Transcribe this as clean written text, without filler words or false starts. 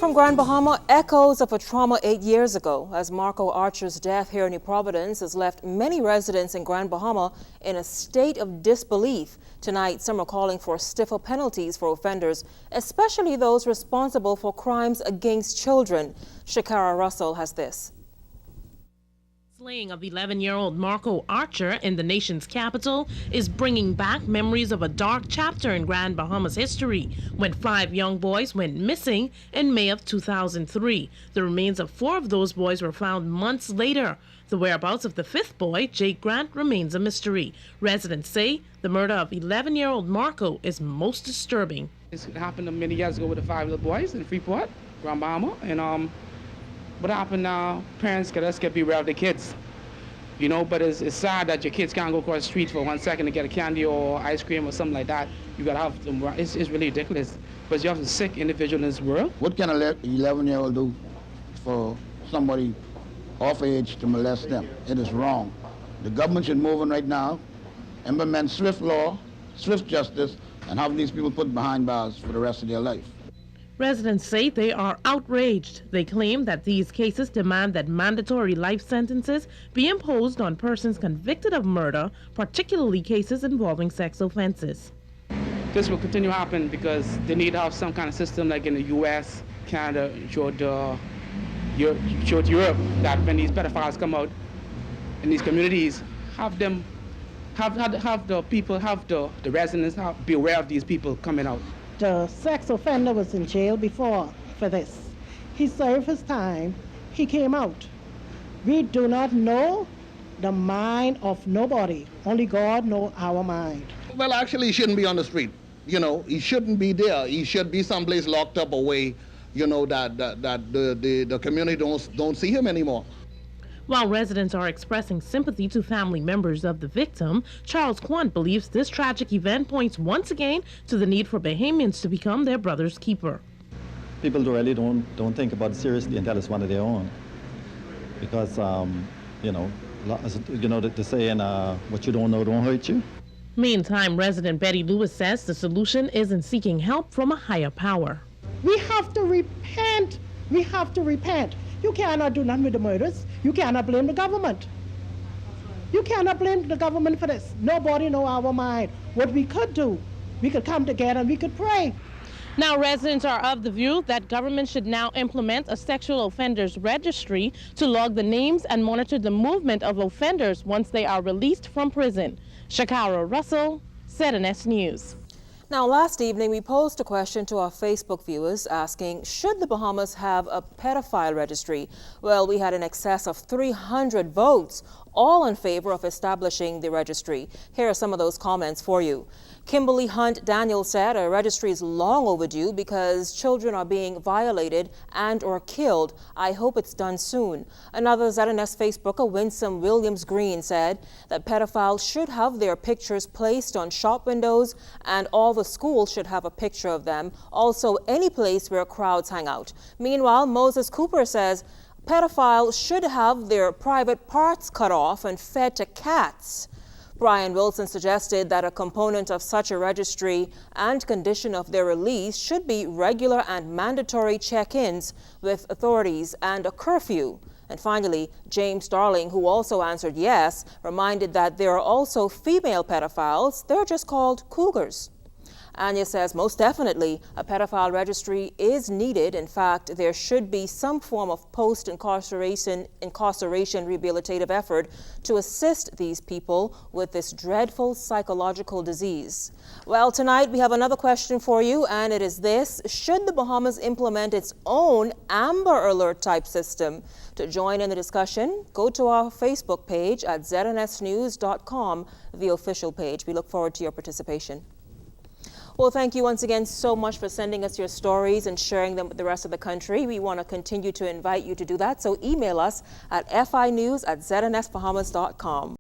from Grand Bahama, echoes of a trauma 8 years ago as Marco Archer's death here in New Providence has left many residents in Grand Bahama in a state of disbelief. Tonight, some are calling for stiffer penalties for offenders, especially those responsible for crimes against children. Shakara Russell has this. Slaying of 11-year-old Marco Archer in the nation's capital is bringing back memories of a dark chapter in Grand Bahama's history when 5 young boys went missing in May of 2003. The remains of 4 of those boys were found months later. The whereabouts of the 5th boy, Jake Grant, remains a mystery. Residents say the murder of 11-year-old Marco is most disturbing. It happened many years ago with the 5 little boys in Freeport, Grand Bahama, and what happened now, parents get beware of their kids, you know, but it's sad that your kids can't go across the street for 1 second to get a candy or ice cream or something like that. You gotta have them, it's really ridiculous, because you have a sick individual in this world. What can an 11-year-old do for somebody off age to molest them? It is wrong. The government should move in right now, implement swift law, swift justice, and have these people put behind bars for the rest of their life. Residents say they are outraged. They claim that these cases demand that mandatory life sentences be imposed on persons convicted of murder, particularly cases involving sex offenses. This will continue to happen because they need to have some kind of system like in the U.S., Canada, Europe, that when these pedophiles come out in these communities, have the residents be aware of these people coming out. The sex offender was in jail before for this. He served his time. He came out. We do not know the mind of nobody. Only God knows our mind. Well, actually, he shouldn't be on the street. You know, he shouldn't be there. He should be someplace locked up away, you know, that the community don't see him anymore. While residents are expressing sympathy to family members of the victim, Charles Quant believes this tragic event points once again to the need for Bahamians to become their brother's keeper. People really don't think about it seriously until it's one of their own, because you know the saying, "What you don't know don't hurt you." Meantime, resident Betty Lewis says the solution is in seeking help from a higher power. We have to repent. We have to repent. You cannot do nothing with the murders. You cannot blame the government. You cannot blame the government for this. Nobody knows our mind. What we could do, we could come together and we could pray. Now, residents are of the view that government should now implement a sexual offenders registry to log the names and monitor the movement of offenders once they are released from prison. Shakara Russell, ZNS News. Now, last evening, we posed a question to our Facebook viewers asking, should the Bahamas have a pedophile registry? Well, we had in excess of 300 votes, all in favor of establishing the registry. Here are some of those comments for you. Kimberly Hunt Daniel said a registry is long overdue because children are being violated and or killed. I hope it's done soon. Another ZNS Facebooker, Winsome Williams Green, said that pedophiles should have their pictures placed on shop windows and all the schools should have a picture of them. Also, any place where crowds hang out. Meanwhile, Moses Cooper says pedophiles should have their private parts cut off and fed to cats. Brian Wilson suggested that a component of such a registry and condition of their release should be regular and mandatory check-ins with authorities and a curfew. And finally, James Darling, who also answered yes, reminded that there are also female pedophiles. They're just called cougars. Anya says most definitely a pedophile registry is needed. In fact, there should be some form of post-incarceration rehabilitative effort to assist these people with this dreadful psychological disease. Well, tonight we have another question for you, and it is this: should the Bahamas implement its own Amber Alert type system? To join in the discussion, go to our Facebook page at znsnews.com, the official page. We look forward to your participation. Well, thank you once again so much for sending us your stories and sharing them with the rest of the country. We want to continue to invite you to do that, so email us at finews@znsbahamas.com.